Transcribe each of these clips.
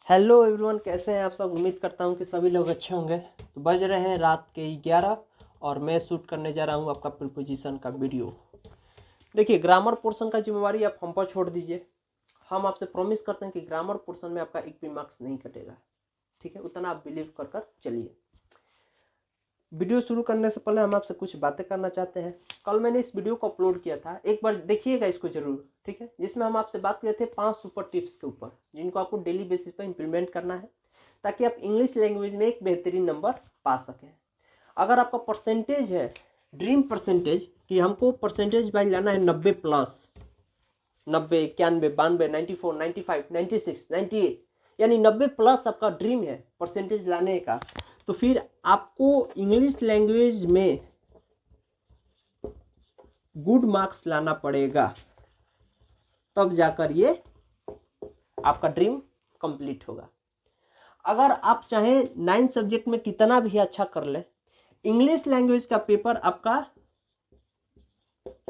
Hello everyone, कैसे हैं आप सब। उम्मीद करता हूं कि सभी लोग अच्छे होंगे। तो बज रहे हैं रात के 11 और मैं शूट करने जा रहा हूं आपका प्रीपोजिशन का वीडियो। देखिए, ग्रामर पोर्शन का जिम्मेवारी आप हम पर छोड़ दीजिए। हम आपसे प्रॉमिस करते हैं कि ग्रामर पोर्शन में आपका एक भी मार्क्स नहीं कटेगा, ठीक है। उतना आप बिलीव कर चलिए। वीडियो शुरू करने से पहले हम आपसे कुछ बातें करना चाहते हैं। कल मैंने इस वीडियो को अपलोड किया था, एक बार देखिएगा इसको जरूर, ठीक है। जिसमें हम आपसे बात किए थे 5 सुपर टिप्स के ऊपर, जिनको आपको डेली बेसिस पर इम्प्लीमेंट करना है ताकि आप इंग्लिश लैंग्वेज में एक बेहतरीन नंबर पा सकें। अगर आपका परसेंटेज है ड्रीम परसेंटेज कि हमको परसेंटेज वाइज लाना है 90+, 90, 91, 92, 94, 95, 96, 98, यानी 90+ आपका ड्रीम है परसेंटेज लाने का, तो फिर आपको इंग्लिश लैंग्वेज में गुड मार्क्स लाना पड़ेगा, तब जाकर ये आपका ड्रीम कंप्लीट होगा। अगर आप चाहें 9 सब्जेक्ट में कितना भी अच्छा कर ले, इंग्लिश लैंग्वेज का पेपर आपका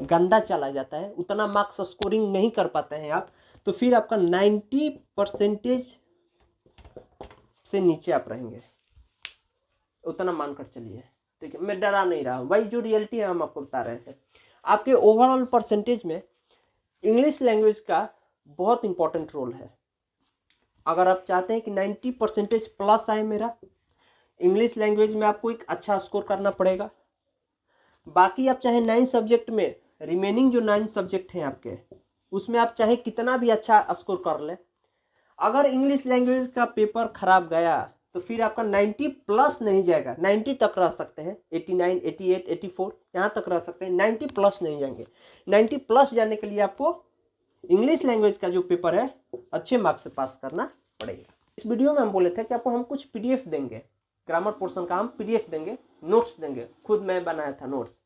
गंदा चला जाता है, उतना मार्क्स स्कोरिंग नहीं कर पाते हैं आप, तो फिर आपका 90% से नीचे आप रहेंगे, उतना मानकर चलिए, ठीक है। मैं डरा नहीं रहा हूँ भाई, जो रियलिटी है हम आपको बता रहे हैं। आपके ओवरऑल परसेंटेज में इंग्लिश लैंग्वेज का बहुत इंपॉर्टेंट रोल है। अगर आप चाहते हैं कि 90% प्लस आए मेरा इंग्लिश लैंग्वेज में, आपको एक अच्छा स्कोर करना पड़ेगा। बाकी आप चाहे 9 सब्जेक्ट में, रिमेनिंग जो 9 सब्जेक्ट हैं आपके, उसमें आप चाहे कितना भी अच्छा स्कोर कर ले, अगर इंग्लिश लैंग्वेज का पेपर खराब गया तो फिर आपका 90+ नहीं जाएगा। 90 तक रह सकते हैं, 89, 88, 84 यहाँ तक रह सकते हैं, 90+ नहीं जाएंगे। 90+ जाने के लिए आपको इंग्लिश लैंग्वेज का जो पेपर है अच्छे मार्क्स से पास करना पड़ेगा। इस वीडियो में हम बोले थे कि आपको हम कुछ पीडीएफ देंगे, ग्रामर पोर्शन का हम पीडीएफ देंगे, नोट्स देंगे, खुद मैं बनाया था नोट्स।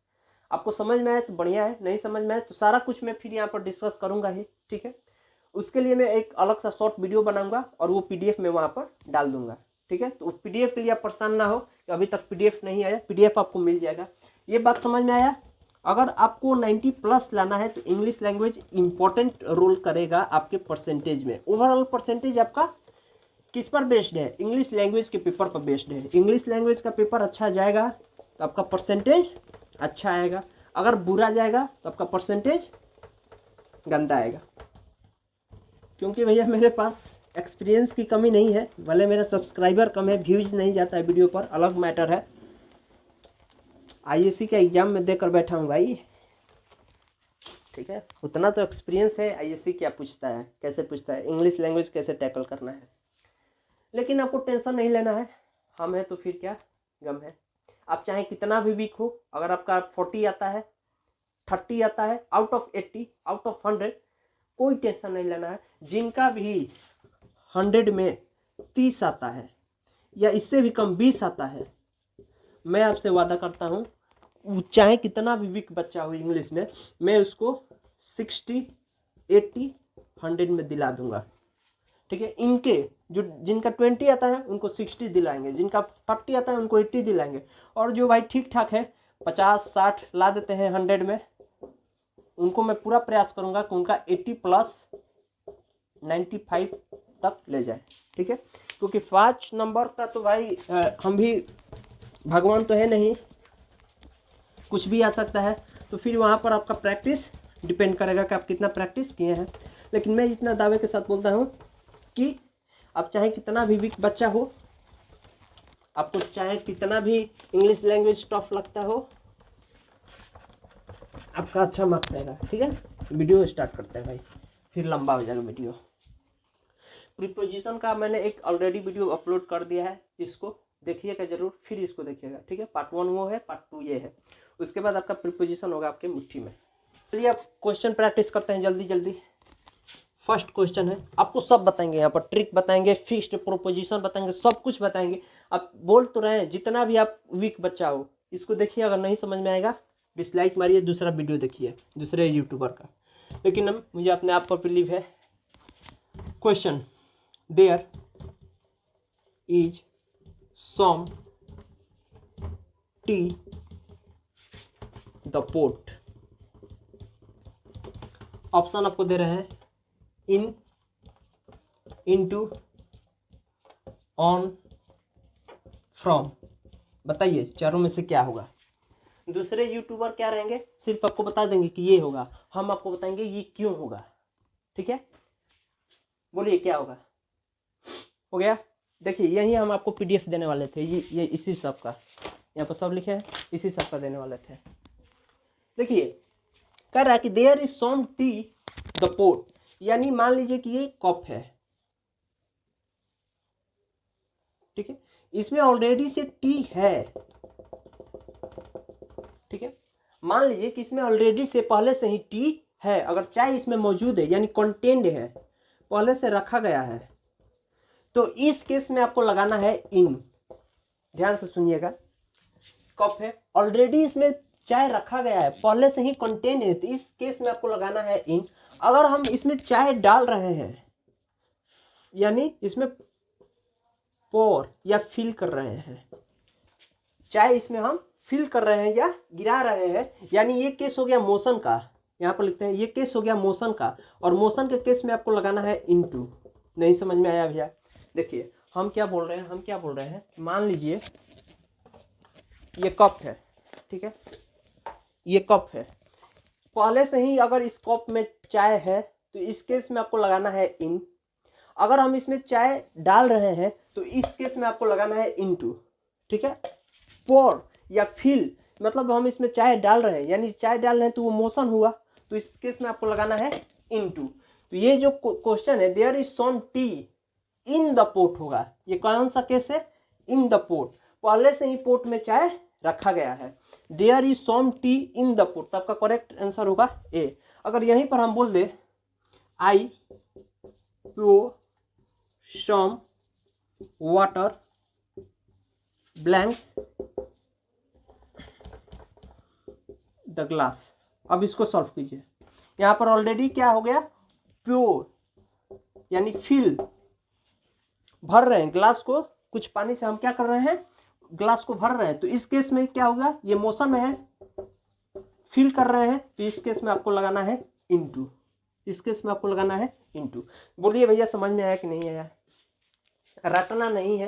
आपको समझ में आए तो बढ़िया है, नहीं समझ में आए तो सारा कुछ मैं फिर यहाँ पर डिस्कस करूंगा ही, ठीक है। उसके लिए मैं एक अलग सा शॉर्ट वीडियो बनाऊंगा और वो पीडीएफ में वहाँ पर डाल दूंगा, ठीक है। तो पीडीएफ के लिए आप परेशान ना हो कि अभी तक पीडीएफ नहीं आया, पीडीएफ आपको मिल जाएगा। ये बात समझ में आया। अगर आपको 90+ लाना है तो इंग्लिश लैंग्वेज इंपॉर्टेंट रोल करेगा आपके परसेंटेज में। ओवरऑल परसेंटेज आपका किस पर बेस्ड है? इंग्लिश लैंग्वेज के पेपर पर बेस्ड है। इंग्लिश लैंग्वेज का पेपर अच्छा जाएगा तो आपका परसेंटेज अच्छा आएगा, अगर बुरा जाएगा तो आपका परसेंटेज गंदा आएगा। क्योंकि भैया मेरे पास एक्सपीरियंस की कमी नहीं है, भले मेरा सब्सक्राइबर कम है, व्यूज नहीं जाता है वीडियो पर, अलग मैटर है। आईएससी का एग्जाम में देकर बैठा हूँ भाई, ठीक है। उतना तो एक्सपीरियंस है। आईएससी क्या पूछता है, कैसे पूछता है, इंग्लिश लैंग्वेज कैसे टैकल करना है। लेकिन आपको टेंशन नहीं लेना है, हम हैं तो फिर क्या गम है। आप चाहे कितना भी वीक हो, अगर आपका 40 आता है, 30 आता है, आउट ऑफ 80, आउट ऑफ 100, कोई टेंशन नहीं लेना है। जिनका भी 100 में 30 आता है या इससे भी कम 20 आता है, मैं आपसे वादा करता हूँ, चाहे कितना भी वीक बच्चा हो इंग्लिश में, मैं उसको 60, 80, 100 में दिला दूंगा, ठीक है। इनके जो जिनका 20 आता है उनको 60 दिलाएंगे, जिनका 30 आता है उनको 80 दिलाएंगे, और जो भाई ठीक ठाक है 50, 60 ला देते हैं 100 में, उनको मैं पूरा प्रयास करूंगा कि उनका 80+ 95 तक ले जाए, ठीक है। क्योंकि 5 नंबर का तो भाई हम भी भगवान तो है नहीं, कुछ भी आ सकता है। तो फिर वहाँ पर आपका प्रैक्टिस डिपेंड करेगा कि आप कितना प्रैक्टिस किए हैं। लेकिन मैं इतना दावे के साथ बोलता हूँ कि आप चाहे कितना भी वीक बच्चा हो, आपको चाहे कितना भी इंग्लिश लैंग्वेज टफ लगता हो, आपका अच्छा मार्क्स आएगा, ठीक है। वीडियो स्टार्ट करते हैं भाई, फिर लंबा हो जाएगा वीडियो। प्रीपोजिशन का मैंने एक ऑलरेडी वीडियो अपलोड कर दिया है, इसको देखिएगा जरूर, फिर इसको देखिएगा, ठीक है। पार्ट 1 वो है, पार्ट 2 ये है। उसके बाद आपका प्रीपोजिशन होगा आपके मुट्ठी में। चलिए अब क्वेश्चन प्रैक्टिस करते हैं जल्दी जल्दी। फर्स्ट क्वेश्चन है, आपको सब बताएंगे, यहाँ पर ट्रिक बताएंगे, फिक्स्ड प्रोपोजिशन बताएंगे, सब कुछ बताएंगे। आप बोल तो रहे हैं, जितना भी आप वीक बच्चा हो इसको देखिए, अगर नहीं समझ में आएगा डिसलाइक मारिए, दूसरा वीडियो देखिए दूसरे यूट्यूबर का। लेकिन हम मुझे अपने आप पर बिलीव है। Question, there is some tea the pot. Option आपको दे रहे हैं, इन, इनटू, ऑन, फ्रॉम। बताइए चारों में से क्या होगा। दूसरे यूट्यूबर क्या रहेंगे, सिर्फ आपको बता देंगे कि ये होगा, हम आपको बताएंगे ये क्यों होगा। ठीक है, बोलिए क्या होगा। हो गया। देखिए यही हम आपको पीडीएफ देने वाले थे, ये इसी सब का, यहाँ पर सब लिखे हैं, इसी सब का देने वाले थे। देखिए कह रहा है कि there is some tea the pot, यानी मान लीजिए कि ये कप है, ठीक है, इसमें ऑलरेडी से टी है। ठीक है, मान लीजिए कि इसमें ऑलरेडी से पहले से ही टी है, अगर चाय इसमें मौजूद है यानी कंटेंड है, पहले से रखा गया है, तो इस केस में आपको लगाना है इन। ध्यान से सुनिएगा, कप है, ऑलरेडी इसमें चाय रखा गया है, पहले से ही कंटेंट है, तो इस केस में आपको लगाना है इन। अगर हम इसमें चाय डाल रहे हैं यानी इसमें पोर या फिल कर रहे हैं, चाय इसमें हम फिल कर रहे हैं या गिरा रहे हैं, यानी ये केस हो गया मोशन का। यहाँ पर लिखते हैं ये केस हो गया मोशन का, और मोशन के केस में आपको लगाना है इनटू। नहीं समझ में आया भैया। देखिए हम क्या बोल रहे हैं, हम क्या बोल रहे हैं, मान लीजिए ये कप है, ठीक है, ये कप है, पहले से ही अगर इस कप में चाय है तो इस केस में आपको लगाना है इन। अगर हम इसमें चाय डाल रहे हैं तो इस केस में आपको लगाना है इनटू। ठीक है, पोर या फिल, मतलब हम इसमें चाय डाल रहे हैं यानी चाय डाल रहे हैं तो वो मोशन हुआ, तो इस केस में आपको लगाना है इनटू। तो ये जो क्वेश्चन है there is some tea in the pot होगा, ये कौन सा केस है, इन द पोट, पहले से ही पोट में चाय रखा गया है। There is some tea in the pot, तो आपका करेक्ट आंसर होगा ए। अगर यहीं पर हम बोल दे I pour some water blanks the glass, अब इसको सॉल्व कीजिए। यहाँ पर ऑलरेडी क्या हो गया, प्योर यानी फिल, भर रहे हैं ग्लास को, कुछ पानी से हम क्या कर रहे हैं, ग्लास को भर रहे हैं, तो इस केस में क्या होगा, ये मोशन में है, फिल कर रहे हैं, तो इस केस में आपको लगाना है इनटू, इस केस में आपको लगाना है इनटू। बोलिए भैया समझ में आया कि नहीं आया, रटना नहीं है।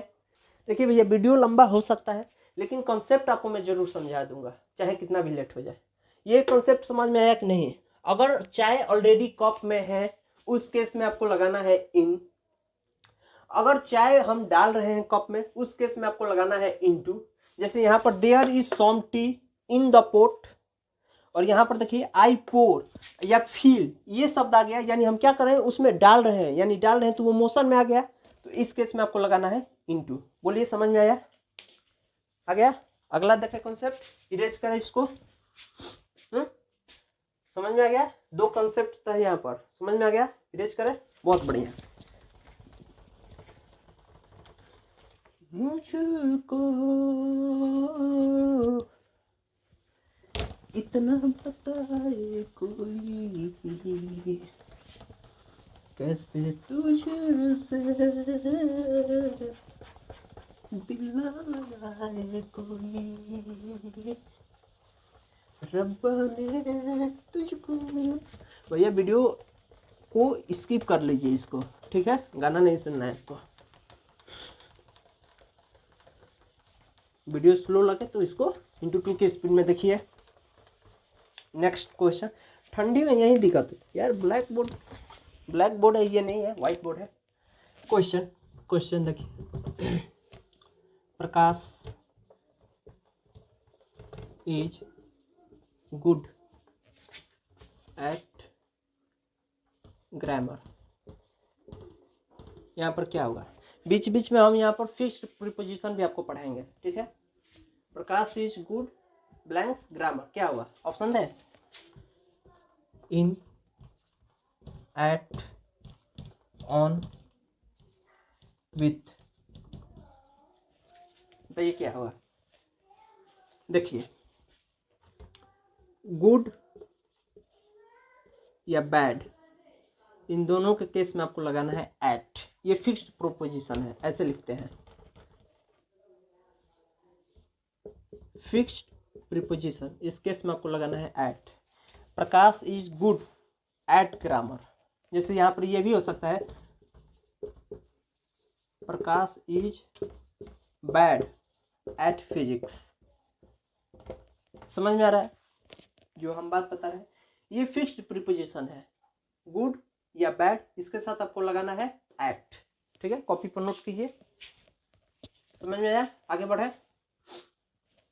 देखिए भैया वीडियो लंबा हो सकता है लेकिन कॉन्सेप्ट आपको मैं जरूर समझा दूंगा, चाहे कितना भी लेट हो जाए। ये कॉन्सेप्ट समझ में आया कि नहीं, अगर चाय ऑलरेडी कप में है उस केस में आपको लगाना है इन, अगर चाय हम डाल रहे हैं कप में उस केस में आपको लगाना है इनटू। जैसे यहाँ पर there is some tea in the pot, और यहाँ पर देखिए आई पोर या फील, ये शब्द आ गया, यानी हम क्या कर रहे हैं उसमें डाल रहे हैं, यानी डाल रहे हैं तो वो मोशन में आ गया, तो इस केस में आपको लगाना है इनटू। बोलिए समझ में आया, आ गया। अगला देखें कॉन्सेप्ट, इरेज करें इसको। समझ में आ गया, दो कॉन्सेप्ट था यहाँ पर, समझ में आ गया, इरेज करें, बहुत बढ़िया। मुझको इतना बताए कोई, कैसे तुझसे दिल लगाए कोई, रब्बा ने तुझको। भैया वीडियो को स्किप कर लीजिए इसको, ठीक है, गाना नहीं सुनना है आपको। वीडियो स्लो लगे तो इसको इंटू 2 के स्पीड में देखिए। नेक्स्ट क्वेश्चन, ठंडी में यही दिक्कत है यार, ब्लैक बोर्ड है, ये नहीं है, व्हाइट बोर्ड है। क्वेश्चन देखिए, प्रकाश इज गुड एट ग्रामर। यहाँ पर क्या होगा, बीच बीच में हम यहाँ पर फिक्स्ड प्रीपोजिशन भी आपको पढ़ाएंगे, ठीक है। Prakash is good blanks grammar, क्या होगा, ऑप्शन है इन, एट, ऑन, विथ। बताइए क्या होगा। देखिए गुड या बैड, इन दोनों के केस में आपको लगाना है एट, ये फिक्स्ड प्रोपोजिशन है, ऐसे लिखते हैं, फिक्स्ड प्रीपोजिशन, इस केस में आपको लगाना है at. Prakash is good at grammar, जैसे यहाँ पर ये भी हो सकता है Prakash is bad at physics. समझ में आ रहा है जो हम बात बता रहे हैं? ये फिक्स्ड प्रीपोजिशन है, गुड या बैड, इसके साथ आपको लगाना है एट। ठीक है, कॉपी पर नोट कीजिए। समझ में आया? आगे बढ़े।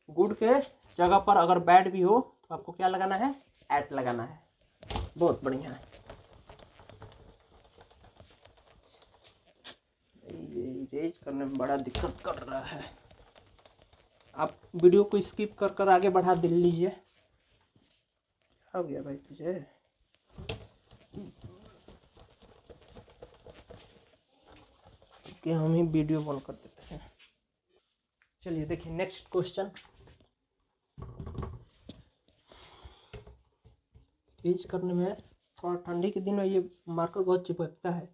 गुड के जगह पर अगर बैड भी हो तो आपको क्या लगाना है? एट लगाना है। बहुत बढ़िया है। ये इरेज करने में बड़ा दिक्कत कर रहा है। आप वीडियो को स्किप कर कर आगे बढ़ा दे लीजिए। हो गया भाई तुझे? कि हम ही वीडियो बंद कर देते हैं। चलिए देखिए नेक्स्ट क्वेश्चन। इरेज करने में थोड़ा ठंडी के दिन में ये मार्कर बहुत चिपकता है।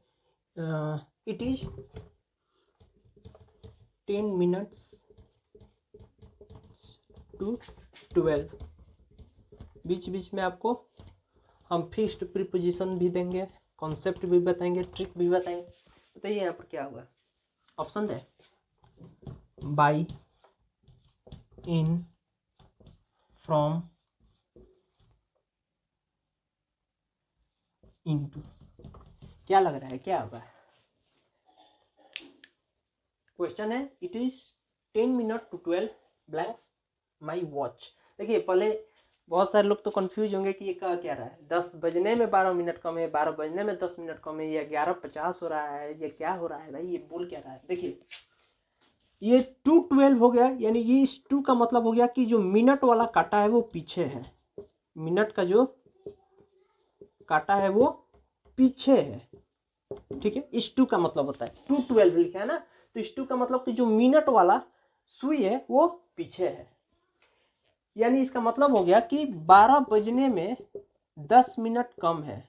It is 10 minutes to 12। बीच बीच में आपको हम फिक्स्ड प्रीपोजिशन भी देंगे, कॉन्सेप्ट भी बताएंगे, ट्रिक भी बताएंगे। बताइए यहाँ पर क्या हुआ? ऑप्शन है बाई, इन, फ्रॉम, इनटू। क्या लग रहा है क्या होगा? क्वेश्चन है it is 10 minute to 12 blanks my watch. देखिए पहले बहुत सारे लोग तो कंफ्यूज होंगे कि ये क्या रहा है, 10 बजने में 12 मिनट कम है, 12 बजने में 10 मिनट कम है, ये 11:50 हो रहा है, ये क्या हो रहा है भाई, ये बोल क्या रहा है? देखिए ये 2:12 हो गया, यानी ये इस 2 का मतलब हो गया कि जो मिनट वाला काटा है वो पीछे है। मिनट का जो काटा है वो पीछे है। ठीक है, इस 2 का मतलब होता है 2:12 लिखा है ना, तो इस 2 का मतलब कि जो मिनट वाला सुई है वो पीछे है। यानी इसका मतलब हो गया कि 12 बजने में 10 मिनट कम है।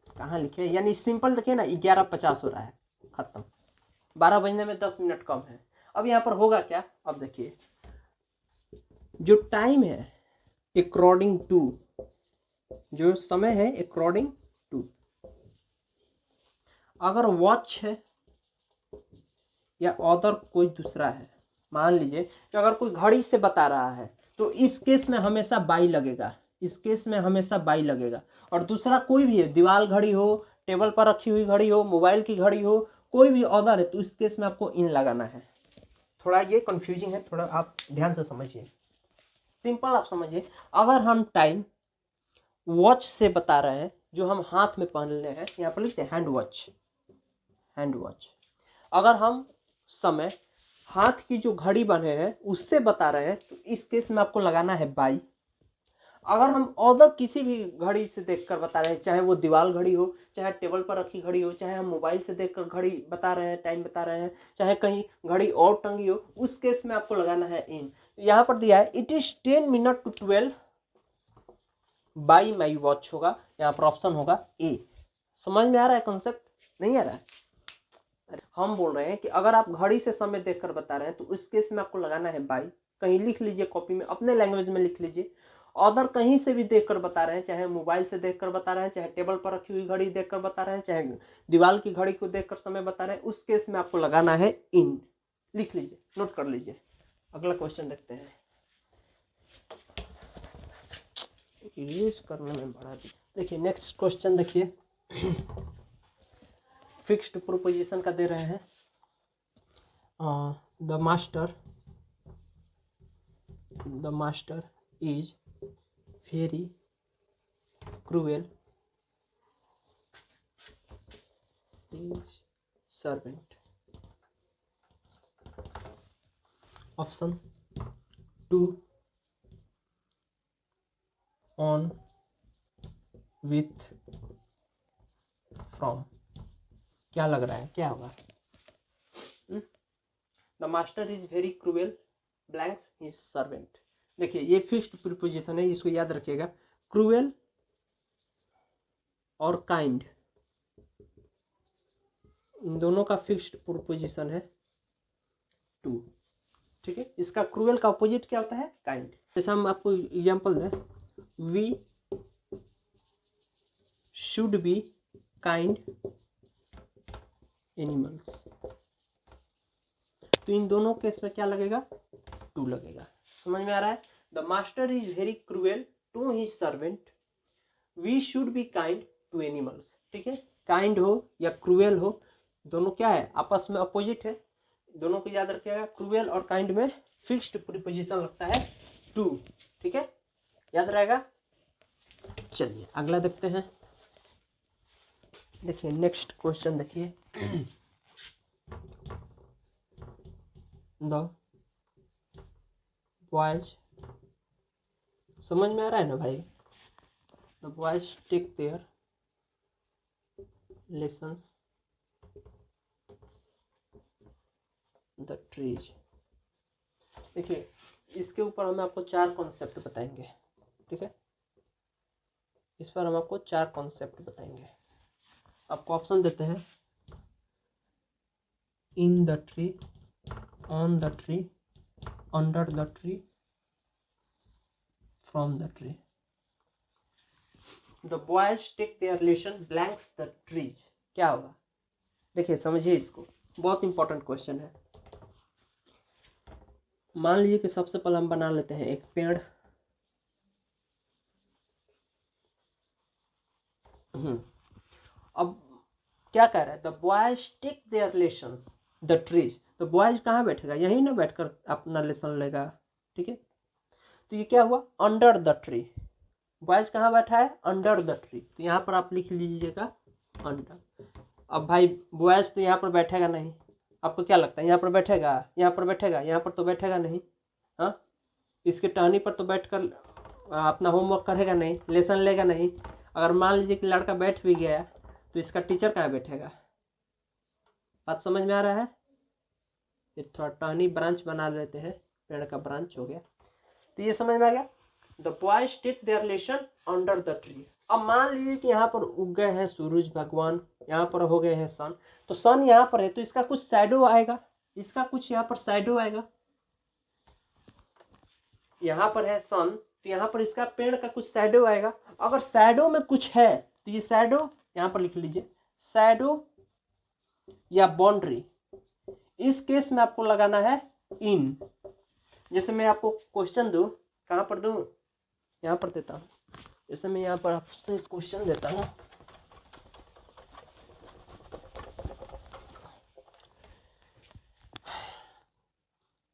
कहाँ लिखे? यानी सिंपल देखिए ना, 11:50 हो रहा है, खत्म। 12 बजने में 10 मिनट कम है। अब यहाँ पर होगा क्या? अब देखिए जो टाइम है अकॉर्डिंग टू, जो समय है अकॉर्डिंग टू, अगर वॉच है या अदर कोई दूसरा है, मान लीजिए कि अगर कोई घड़ी से बता रहा है तो इस केस में हमेशा बाई लगेगा, इस केस में हमेशा बाई लगेगा। और दूसरा कोई भी है, दीवार घड़ी हो, टेबल पर रखी हुई घड़ी हो, मोबाइल की घड़ी हो, कोई भी अदर है, तो इस केस में आपको इन लगाना है। थोड़ा ये कंफ्यूजिंग है, थोड़ा आप ध्यान से समझिए। सिंपल आप समझिए, अगर हम टाइम वॉच से बता रहे हैं, जो हम हाथ में पहन रहे हैं, यहाँ पर लिखते हैं हैंड वॉच, हैंड वॉच। अगर हम समय हाथ की जो घड़ी बने हैं उससे बता रहे हैं तो इस केस में आपको लगाना है बाई। अगर हम अदर किसी भी घड़ी से देखकर बता रहे हैं, चाहे वो दीवार घड़ी हो, चाहे टेबल पर रखी घड़ी हो, चाहे हम मोबाइल से देखकर घड़ी बता रहे हैं, टाइम बता रहे हैं, चाहे कहीं घड़ी और टंगी हो, उस केस में आपको लगाना है इन। यहाँ पर दिया है it is 10 minute to 12 by my watch होगा, यहाँ पर ऑप्शन होगा ए। समझ में आ रहा है कॉन्सेप्ट? नहीं आ रहा है? हम बोल रहे हैं कि अगर आप घड़ी से समय देखकर बता रहे हैं तो उस केस में आपको लगाना है बाई। कहीं लिख लीजिए कॉपी में, अपने लैंग्वेज में लिख लीजिए। अदर कहीं से भी देखकर बता रहे हैं, चाहे मोबाइल से देखकर बता रहे हैं, चाहे टेबल पर रखी हुई घड़ी देखकर बता रहे हैं, चाहे दीवार की घड़ी को देखकर समय बता रहे हैं, उस केस में आपको लगाना है इन। लिख लीजिए, नोट कर लीजिए। अगला क्वेश्चन देखते हैं। यूज करने में बड़ा देखिए नेक्स्ट क्वेश्चन देखिए। फिक्स्ड प्रोपोजिशन का दे रहे हैं। The master is very cruel servant. Option 2 on, with, from. क्या लग रहा है क्या होगा? The master is very cruel blanks his servant. देखिए ये फिक्स्ड प्रीपोजिशन है, इसको याद रखिएगा। क्रूएल और काइंड, इन दोनों का फिक्स्ड प्रीपोजिशन है टू। ठीक है, इसका क्रूएल का अपोजिट क्या होता है? काइंड। जैसे हम आपको एग्जांपल दें, we should be kind animals. तो इन दोनों केस में क्या लगेगा, 2 लगेगा। समझ में आ रहा है। The master is very cruel to his servant, we should be kind to animals. ठीक है, काइंड हो या क्रूएल हो, दोनों क्या है, आपस में अपोजिट है, दोनों को याद रखिएगा। क्रूएल और काइंड में फिक्स्ड प्रीपोजिशन लगता है टू। ठीक है, याद रहेगा। चलिए अगला देखते हैं। देखिए नेक्स्ट क्वेश्चन देखिए, द बॉयज, समझ में आ रहा है ना भाई। The boys take their lessons the trees. देखिए इसके ऊपर हम आपको 4 कॉन्सेप्ट बताएंगे। ठीक है, इस पर हम आपको 4 कॉन्सेप्ट बताएंगे। आपको ऑप्शन देते हैं, in the tree, on the tree, under the tree, from the tree. The boys take their lesson blanks the trees. क्या होगा, देखिए समझिए इसको, बहुत इंपॉर्टेंट क्वेश्चन है। मान लीजिए कि सबसे पहले हम बना लेते हैं एक पेड़। अब क्या कह रहा है, the boys take their lessons the trees. तो बॉयज कहाँ बैठेगा, यहीं ना बैठकर अपना लेसन लेगा। ठीक है, तो ये क्या हुआ, अंडर द ट्री। बॉयज कहाँ बैठा है, अंडर द ट्री, तो यहाँ पर आप लिख लीजिएगा अंडर। अब भाई बॉयज तो यहाँ पर बैठेगा नहीं, आपको क्या लगता है यहाँ पर बैठेगा, यहाँ पर बैठेगा, यहाँ पर तो बैठेगा नहीं। हाँ, इसके टहनी पर तो बैठकर अपना होमवर्क करेगा नहीं, लेसन लेगा नहीं। अगर मान लीजिए कि लड़का बैठ भी गया तो इसका टीचर कहाँ बैठेगा। बात समझ में आ रहा है। ये थोड़ा टहनी ब्रांच बना लेते हैं, पेड़ का ब्रांच हो गया। तो ये समझ में आ गया, the boys take their lesson under the tree. अब मान लीजिए कि यहाँ पर उग गए हैं सूरज भगवान, यहाँ पर हो गए हैं सन, तो सन यहाँ पर है तो इसका कुछ शैडो आएगा, इसका कुछ यहाँ पर शैडो आएगा। यहाँ पर है सन तो यहाँ पर इसका पेड़ का कुछ शैडो आएगा। अगर शैडो में कुछ है तो ये शैडो यहाँ पर लिख लीजिए, शैडो या बाउंड्री। इस केस में आपको लगाना है इन। जैसे मैं आपको क्वेश्चन दूं, कहाँ पर दूं, यहाँ पर देता हूँ। जैसे मैं यहाँ पर आपसे क्वेश्चन देता हूँ,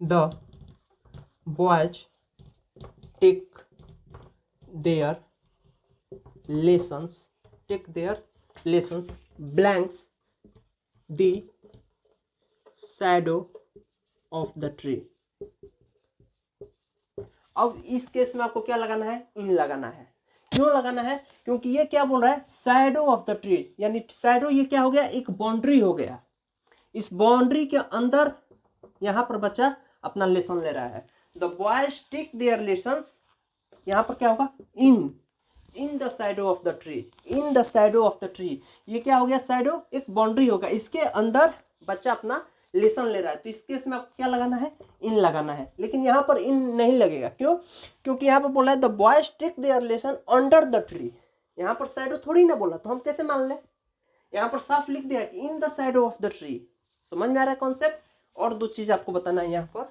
the boys take their lessons, take their lessons blanks the shadow of the tree. अब इस केस में आपको क्या लगाना है, इन लगाना है। क्यों लगाना है, क्योंकि ये क्या बोल रहा है, शैडो ऑफ द ट्री, यानी शैडो ये क्या हो गया, एक बाउंड्री हो गया। इस बाउंड्री के अंदर यहाँ पर बच्चा अपना लेसन ले रहा है। The boys take their lessons, यहाँ पर क्या होगा, in the shadow of the tree, in the shadow of the tree. ये क्या हो गया, शैडो एक बाउंड्री होगा, इसके अंदर बच्चा अपना लेसन ले रहा है। तो इस केस में आपको क्या लगाना है, इन लगाना है। लेकिन यहाँ पर इन नहीं लगेगा, क्यों, क्योंकि यहाँ पर बोला है the boys take their lesson under the tree. यहाँ पर शैडो थोड़ी ना बोला, तो हम कैसे मान लें, यहाँ पर साफ लिख दिया कि इन the shadow of the tree. समझ में आ रहा है कॉन्सेप्ट। और 2 चीज आपको बताना है यहाँ पर,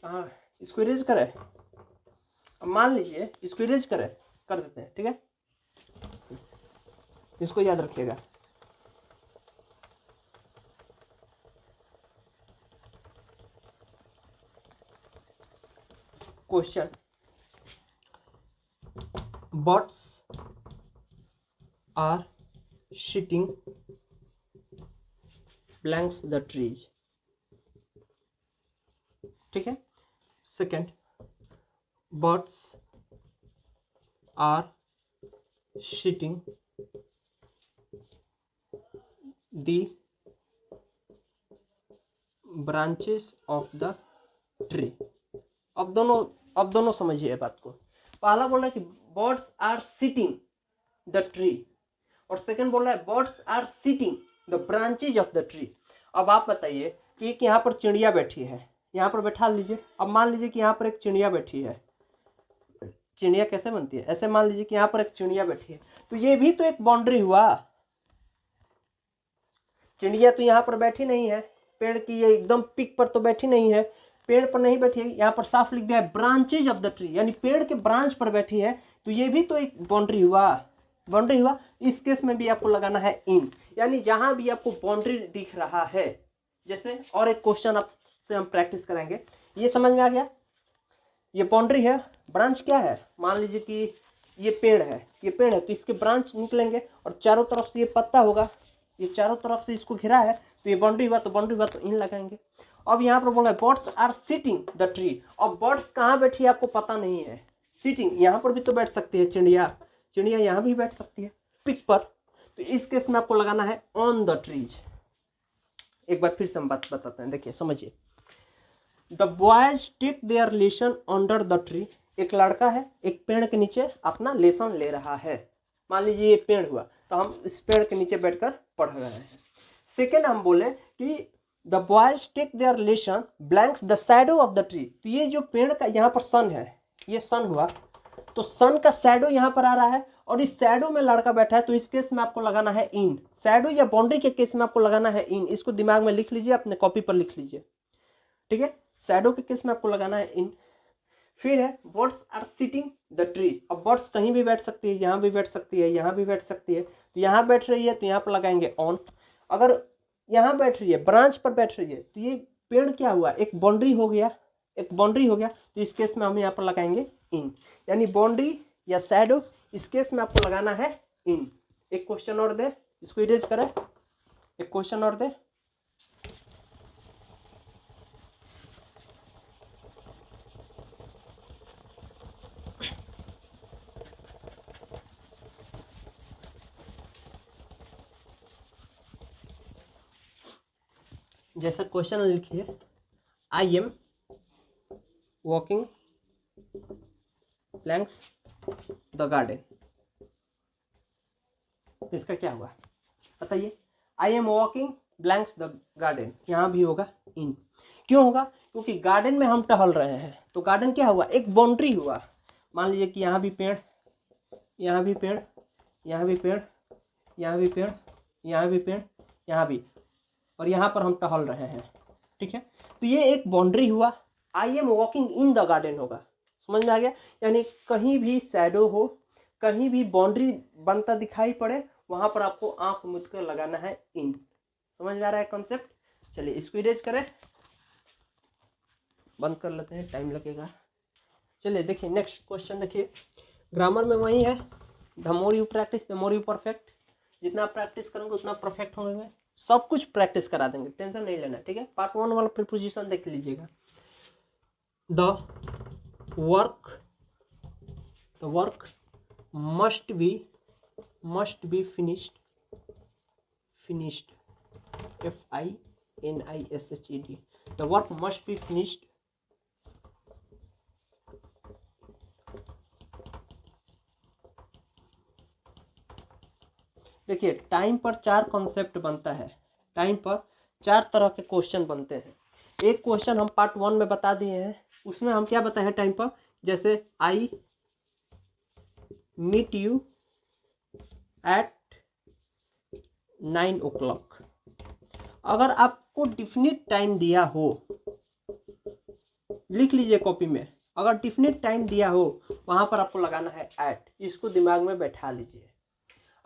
हाँ इसको इरेज करें। अब मान लीजिए इसको इरेज करें, कर देते हैं। ठीक है, इसको याद रखिएगा। Question, birds are sitting blanks the trees. ठीक है, second, birds are sitting the branches of the tree. अब दोनों समझिए बात को। पहला बोल रहा है कि birds are sitting the tree, और सेकंड बोल रहा है birds are sitting the branches of the tree. अब आप बताइए कि यहाँ पर चिड़िया बैठी है, यहाँ पर बैठा लीजिए। अब मान लीजिए कि यहाँ पर एक चिड़िया बैठी है, चिड़िया कैसे बनती है, ऐसे मान लीजिए कि यहाँ पर एक चिड़िया बैठी है, तो ये भी तो एक बाउंड्री हुआ। चिड़िया तो यहाँ पर बैठी नहीं है, पेड़ की ये एकदम पिक पर तो बैठी नहीं है, पेड़ पर नहीं बैठी है, यहाँ पर साफ लिख दिया है ब्रांचेज ऑफ द ट्री, यानी पेड़ के ब्रांच पर बैठी है, तो ये भी तो एक बाउंड्री हुआ, बाउंड्री हुआ। इस केस में भी आपको लगाना है इन, यानी जहां भी आपको बाउंड्री दिख रहा है। जैसे और एक क्वेश्चन आपसे हम प्रैक्टिस कराएंगे, ये समझ में आ गया, ये बाउंड्री है, ब्रांच क्या है, मान लीजिए कि ये पेड़ है, ये पेड़ है, तो इसके ब्रांच निकलेंगे और चारों तरफ से ये पत्ता होगा, ये चारों तरफ से इसको घिरा है, तो ये बाउंड्री हुआ, तो बाउंड्री हुआ तो इन लगाएंगे। अब यहाँ पर बोला है birds are sitting the tree, अब बर्ड्स कहाँ बैठी है आपको पता नहीं है, सिटिंग यहाँ पर भी तो बैठ सकती है, चिड़िया, चिड़िया यहाँ भी बैठ सकती है पिक पर, तो इस केस में आपको लगाना है ऑन द ट्रीज। एक बार फिर से हम बात बताते हैं, देखिए समझिए। The boys take their lesson under the tree, एक लड़का है एक पेड़ के नीचे अपना लेसन ले रहा है, मान लीजिए ये पेड़ हुआ, तो हम इस पेड़ के नीचे बैठकर पढ़ रहे हैं। सेकेंड हम बोले कि the boys take their lesson blanks the shadow of the tree, तो ये जो पेड़ का यहाँ पर सन है, ये सन हुआ, तो सन का शैडो यहाँ पर आ रहा है और इस शैडो में लड़का बैठा है, तो इस केस में आपको लगाना है इन, शैडो या बाउंड्री के केस में आपको लगाना है इन, इसको दिमाग में लिख लीजिए, अपने कॉपी पर लिख लीजिए, ठीक है। शैडो के केस में आपको लगाना है इन। फिर है birds are sitting the tree, अब बर्ड्स कहीं भी बैठ सकती है, यहाँ भी बैठ सकती है, यहाँ भी बैठ सकती है, तो यहाँ बैठ रही है तो यहाँ पर लगाएंगे ऑन। अगर यहाँ बैठ रही है, ब्रांच पर बैठ रही है, तो ये पेड़ क्या हुआ, एक बाउंड्री हो गया, एक बाउंड्री हो गया, तो इस केस में हम यहाँ पर लगाएंगे इन, यानी बाउंड्री या शैडो, इस केस में आपको लगाना है इन। एक क्वेश्चन और दे, इसको इरेज करें, एक क्वेश्चन और दे। जैसा क्वेश्चन लिखिए, I am walking blanks the garden, इसका क्या हुआ बताइए, I am walking blanks the garden, यहाँ भी होगा इन, क्यों होगा, क्योंकि गार्डन में हम टहल रहे हैं, तो गार्डन क्या हुआ, एक बाउंड्री हुआ, मान लीजिए कि यहाँ भी पेड़, यहाँ भी पेड़, यहाँ भी पेड़, यहाँ भी पेड़, यहाँ भी पेड़, यहाँ भी, और यहाँ पर हम टहल रहे हैं, ठीक है, तो ये एक बाउंड्री हुआ। I am walking in the garden होगा, समझ में आ गया, यानी कहीं भी शैडो हो, कहीं भी बाउंड्री बनता दिखाई पड़े, वहाँ पर आपको आंख मूंद कर लगाना है इन, समझ में आ रहा है कॉन्सेप्ट। चलिए इसको इरेज करें, बंद कर लेते हैं, टाइम लगेगा। चलिए देखिए नेक्स्ट क्वेश्चन, देखिए ग्रामर में वही है, the more you practice the more you perfect, जितना आप प्रैक्टिस करेंगे उतना परफेक्ट होंगे, सब कुछ प्रैक्टिस करा देंगे, टेंशन नहीं लेना, ठीक है। पार्ट 1 वाला प्रीपोजिशन देख लीजिएगा। The work must be finished FINISHED, the work must be finished देखिए टाइम पर 4 कॉन्सेप्ट बनता है, टाइम पर 4 तरह के क्वेश्चन बनते हैं। एक क्वेश्चन हम पार्ट 1 में बता दिए हैं, उसमें हम क्या बताए हैं टाइम पर, जैसे I meet you eight 9 o'clock, अगर आपको डिफिनिट टाइम दिया हो, लिख लीजिए कॉपी में, अगर डिफिनिट टाइम दिया हो वहाँ पर आपको लगाना है एट, इसको दिमाग में बैठा लीजिए।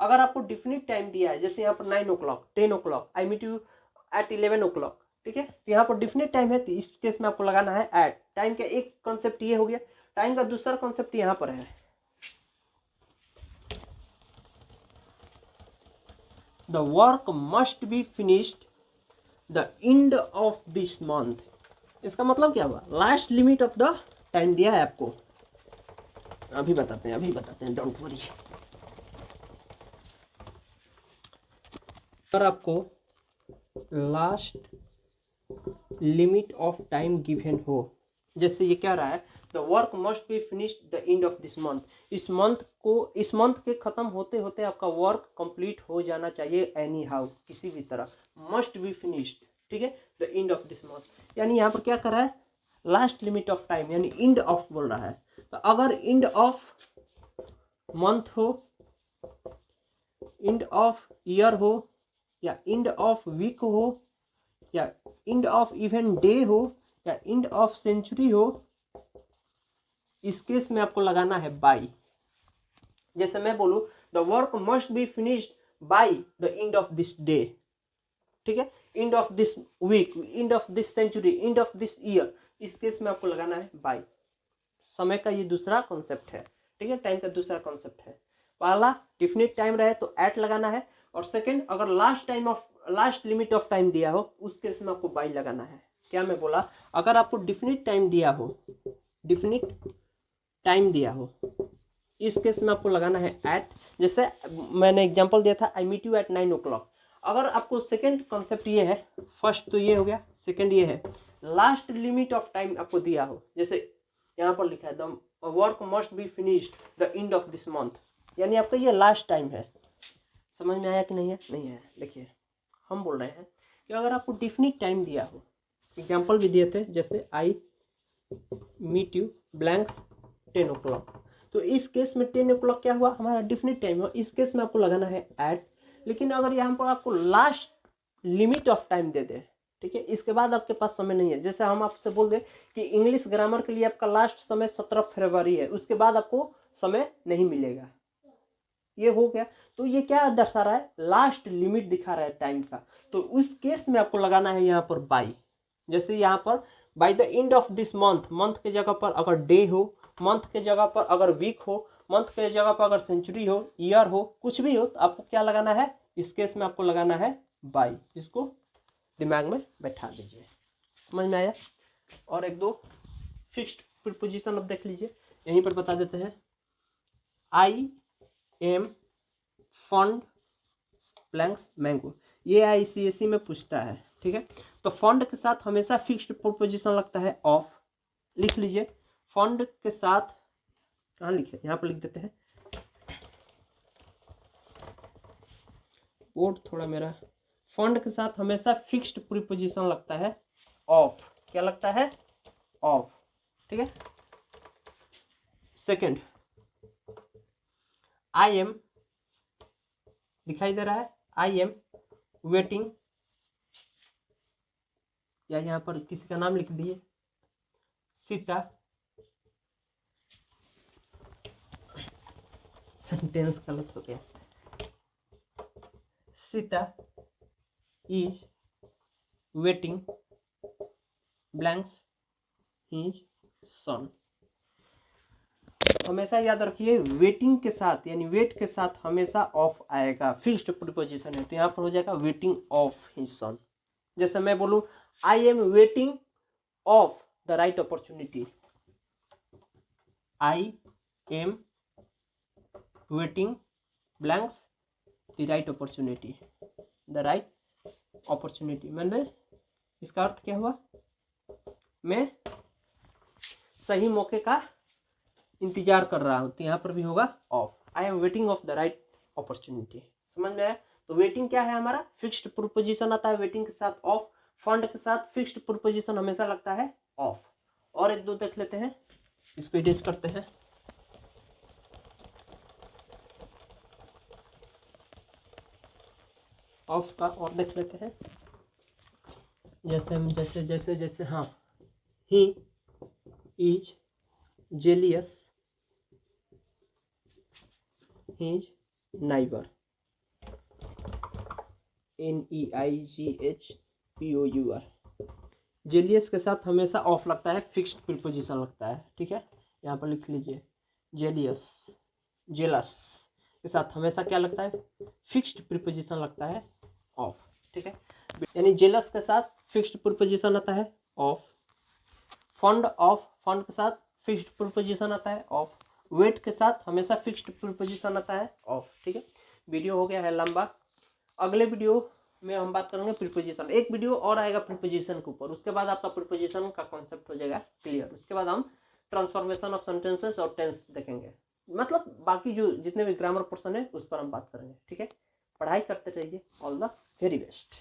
अगर आपको डिफिनिट टाइम दिया है, जैसे यहाँ पर 9 o'clock, 10 o'clock, I meet you eight 11 o'clock, ठीक है, तो यहाँ पर डिफिनिट टाइम है, तो इस केस में आपको लगाना है एट। टाइम का एक कॉन्सेप्ट ये हो गया, टाइम का दूसरा कॉन्सेप्ट यहाँ पर है, the work must be finished the end of this month, इसका मतलब क्या हुआ, last limit of the time दिया है आपको, अभी बताते हैं, डोंट वरी। अगर आपको last limit of time given हो, जैसे ये क्या रहा है, the work must be finished the end of this month, इस मंथ के खत्म होते होते आपका वर्क कंप्लीट हो जाना चाहिए, एनी हाउ, किसी भी तरह, मस्ट बी फिनिश्ड, ठीक है, the end of this month, यानी यहाँ पर क्या कर रहा है, लास्ट लिमिट ऑफ टाइम, यानी एंड ऑफ बोल रहा है। तो अगर एंड ऑफ मंथ हो, एंड ऑफ ईयर हो, या एंड ऑफ वीक हो, या एंड ऑफ इवन डे हो या एंड ऑफ सेंचुरी हो, इस केस में आपको लगाना है बाई। जैसे मैं बोलूँ the work must be finished by the end of this day, ठीक है, end of this week, end of this century, end of this year, इस केस में आपको लगाना है बाई। समय का ये दूसरा कॉन्सेप्ट है, ठीक है, टाइम का दूसरा कॉन्सेप्ट है। पहला डिफिनिट टाइम रहे तो एट लगाना है, और सेकंड अगर लास्ट लिमिट ऑफ टाइम दिया हो उस केस में आपको बाई लगाना है। क्या मैं बोला, अगर आपको डिफिनिट टाइम दिया हो, डिफिनिट टाइम दिया हो, इस केस में आपको लगाना है एट। जैसे मैंने एग्जांपल दिया था I meet you eight 9 o'clock। अगर आपको सेकंड कॉन्सेप्ट ये है, फर्स्ट तो ये हो गया, सेकंड ये है लास्ट लिमिट ऑफ टाइम आपको दिया हो, जैसे यहाँ पर लिखा है the work must be finished the end of this month, यानी आपका ये लास्ट टाइम है। समझ में आया कि नहीं है? नहीं है। देखिए हम बोल रहे हैं कि अगर आपको डिफिनिट टाइम दिया हो, एग्जाम्पल भी दिए थे, जैसे I meet you blanks 10 o'clock, तो इस केस में 10 o'clock क्या हुआ, हमारा डिफिनिट टाइम हो, इस केस में आपको लगाना है एट। लेकिन अगर यहाँ पर आपको लास्ट लिमिट ऑफ टाइम दे दे, ठीक है, इसके बाद आपके पास समय नहीं है, जैसे हम आपसे बोल दें कि इंग्लिश ग्रामर के लिए आपका लास्ट समय 17 फरवरी है, उसके बाद आपको समय नहीं मिलेगा, ये हो गया। तो ये क्या दर्शा रहा है, लास्ट लिमिट दिखा रहा है टाइम का, तो उस केस में आपको लगाना है यहाँ पर बाई। जैसे यहाँ पर by the end of this month, month के जगह पर अगर डे हो, मंथ के जगह पर अगर वीक हो, मंथ के जगह पर अगर सेंचुरी हो, ईयर हो, कुछ भी हो, तो आपको क्या लगाना है, इस केस में आपको लगाना है बाई। इसको दिमाग में बैठा दीजिए, समझ में आया। और एक दो फिक्स्ड प्रीपोजिशन अब देख लीजिए, यहीं पर बता देते हैं। I am fund blanks mango, ये ICSE में पूछता है, ठीक है। तो फंड के साथ हमेशा फिक्स्ड प्रीपोजिशन लगता है ऑफ, लिख लीजिए। फंड के साथ कहाँ लिखे, यहाँ पर लिख देते हैं, बोर्ड थोड़ा मेरा। फंड के साथ हमेशा फिक्स्ड प्रीपोजिशन लगता है ऑफ, क्या लगता है, ऑफ, ठीक है। सेकंड आई एम, दिखाई दे रहा है, आई एम वेटिंग, या यहाँ पर किसी का नाम लिख दिए, सीता, सेंटेंस गलत हो गया, Sita is waiting blanks his son. हमेशा याद रखिए वेटिंग के साथ, यानी वेट के साथ हमेशा ऑफ आएगा, फिक्स्ड प्रीपोजिशन है, तो यहाँ पर हो जाएगा वेटिंग ऑफ हिज सन। जैसे मैं बोलूँ I am waiting of the right opportunity, I am waiting blanks the right opportunity, the right opportunity, मैंने इसका अर्थ क्या हुआ, मैं सही मौके का इंतजार कर रहा हूँ, तो यहाँ पर भी होगा of, I am waiting of the right opportunity. समझ में आया। तो वेटिंग क्या है, हमारा फिक्स्ड प्रीपोजिशन आता है वेटिंग के साथ ऑफ, फंड के साथ फिक्स्ड प्रीपोजिशन हमेशा लगता है ऑफ। और एक दो देख लेते हैं, इसको इरेज करते हैं। ऑफ का और देख लेते हैं, जैसे हम जैसे हाँ, he is jealous his neighbour, NEIGHPOUR। Jealous के साथ हमेशा ऑफ लगता है, फिक्स्ड प्रीपोजिशन लगता है, ठीक है, यहाँ पर लिख लीजिए। जेलियस, जेलस के साथ हमेशा क्या लगता है, फिक्स्ड प्रीपोजिशन लगता है ऑफ, ठीक है। यानी जेलस के साथ फिक्स्ड प्रीपोजिशन आता है ऑफ, फंड ऑफ, फंड के साथ फिक्स्ड प्रीपोजिशन आता है ऑफ, वेट के साथ हमेशा फिक्स्ड प्रीपोजिशन आता है ऑफ, ठीक है। वीडियो हो गया है लंबा, अगले वीडियो में हम बात करेंगे प्रीपोजिशन, एक वीडियो और आएगा प्रीपोजिशन के ऊपर, उसके बाद आपका प्रीपोजिशन का कॉन्सेप्ट हो जाएगा क्लियर। उसके बाद हम ट्रांसफॉर्मेशन ऑफ सेंटेंसेस और टेंस देखेंगे, मतलब बाकी जो जितने भी ग्रामर पोर्शन है उस पर हम बात करेंगे, ठीक है। पढ़ाई करते रहिए, ऑल द वेरी बेस्ट।